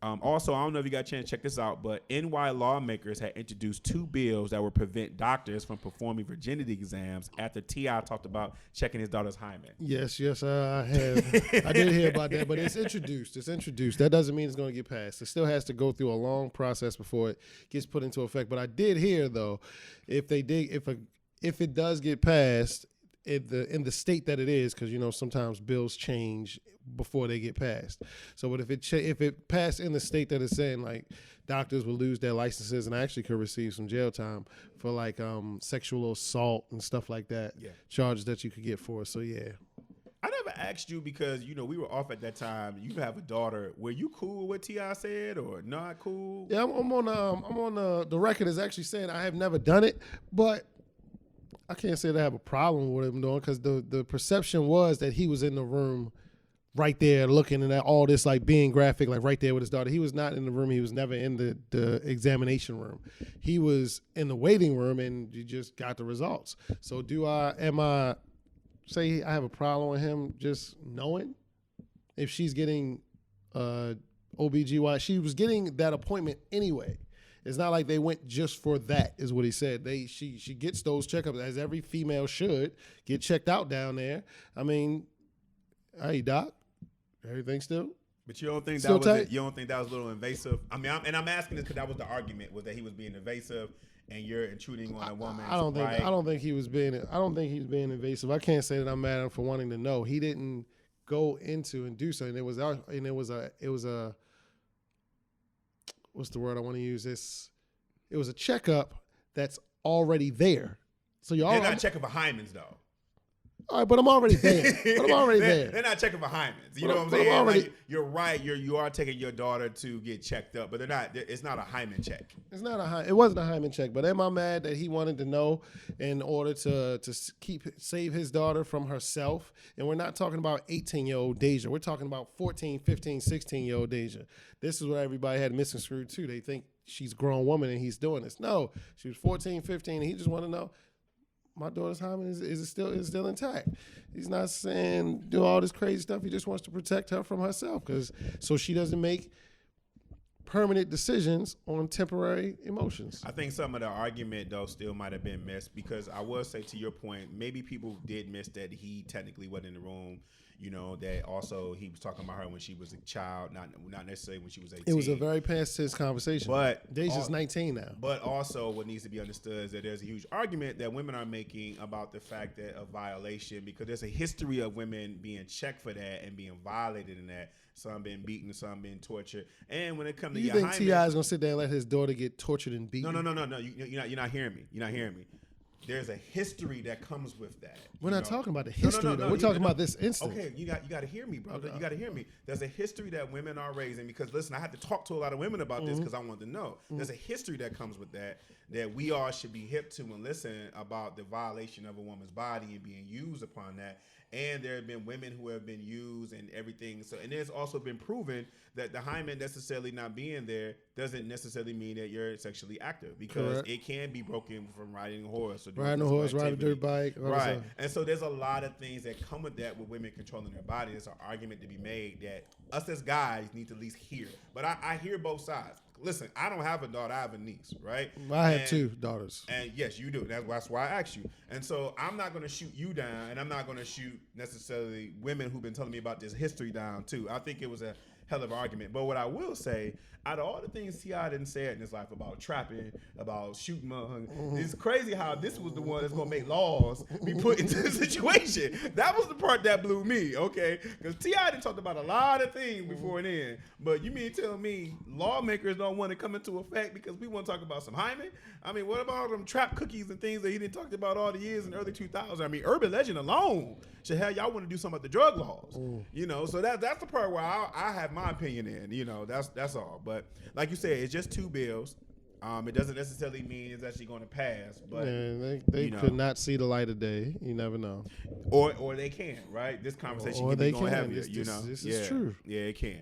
Also, I don't know if you got a chance to check this out, but NY lawmakers had introduced 2 bills that would prevent doctors from performing virginity exams after T.I. talked about checking his daughter's hymen. Yes, I have. I did hear about that, but it's introduced. It's introduced. That doesn't mean it's going to get passed. It still has to go through a long process before it gets put into effect. But I did hear, though, if it does get passed, in the state that it is, because sometimes bills change before they get passed. So, but if it passed in the state that it's in, like doctors will lose their licenses and actually could receive some jail time for like sexual assault and stuff like that. Yeah, charges that you could get for. So yeah. I never asked you because we were off at that time. You have a daughter. Were you cool with what T.I. said or not cool? Yeah, I'm on the record as actually saying I have never done it, but I can't say that I have a problem with him doing, because the perception was that he was in the room right there looking at all this, like being graphic, like right there with his daughter. He was not in the room. He was never in the examination room. He was in the waiting room, and you just got the results. So am I say I have a problem with him just knowing if she's getting OBGYN? She was getting that appointment anyway. It's not like they went just for that, is what he said. She gets those checkups, as every female should get checked out down there. I mean, hey doc, everything still. But you don't think that was a little invasive? I mean, I'm asking this because that was the argument, was that he was being invasive and you're intruding on a woman. I don't think he was being invasive. I can't say that I'm mad at him for wanting to know. He didn't go into and do something. It was a what's the word I want to use? It was a checkup that's already there. So they're not checking for hymens though. All right, but I'm already there. They're not checking for hymens. You know what I'm saying? Like, you're right. You are taking your daughter to get checked up, but they're not. It's not a hymen check. It wasn't a hymen check. But am I mad that he wanted to know in order to save his daughter from herself? And we're not talking about 18-year-old Deja. We're talking about 14, 15, 16-year-old Deja. This is what everybody had misconstrued too. They think she's a grown woman and he's doing this. No, she was 14, 15, and he just want to know, my daughter's hymen is still intact. He's not saying do all this crazy stuff. He just wants to protect her from herself, so she doesn't make permanent decisions on temporary emotions. I think some of the argument though still might have been missed, because I will say, to your point, maybe people did miss that he technically wasn't in the room. That also he was talking about her when she was a child, not necessarily when she was 18. It was a very past tense conversation. But Deja's 19 now. But also what needs to be understood is that there's a huge argument that women are making about the fact that a violation, because there's a history of women being checked for that and being violated in that. Some being beaten, some being tortured. And when it comes to you think T.I. is going to sit there and let his daughter get tortured and beaten? No. You're not hearing me. You're not hearing me. There's a history that comes with that. We're not talking about the history, though. We're talking about this instance. Okay, you got to hear me, brother. You got to hear me. There's a history that women are raising, because, listen, I had to talk to a lot of women about this because I want to know. There's a history that comes with that we all should be hip to and listen about the violation of a woman's body and being used upon that. And there have been women who have been used and everything. So, and there's also been proven that the hymen necessarily not being there doesn't necessarily mean that you're sexually active, because it can be broken from riding a horse, riding a dirt bike, right? And so there's a lot of things that come with that, with women controlling their body. There's an argument to be made that us as guys need to at least hear. But I hear both sides. Listen, I don't have a daughter. I have a niece, right? I have 2 daughters. And yes, you do. That's why I asked you. And so I'm not going to shoot you down, and I'm not going to shoot necessarily women who've been telling me about this history down too. I think it was a hell of an argument. But what I will say, out of all the things T.I. didn't say in his life about trapping, about shooting mug, it's crazy how this was the one that's going to make laws be put into the situation. That was the part that blew me, okay? Because T.I. done talked about a lot of things before and then. But you mean tell me lawmakers don't want to come into effect because we want to talk about some hymen? I mean, what about them trap cookies and things that he didn't talk about all the years in the early 2000s? I mean, urban legend alone should have y'all want to do something about the drug laws. So that's the part where I have my opinion in. That's all. But like you said, it's just 2 bills. It doesn't necessarily mean it's actually going to pass, but they could not see the light of day. You never know. Or they can, right? This conversation can be going heavier. This is true. Yeah, it can.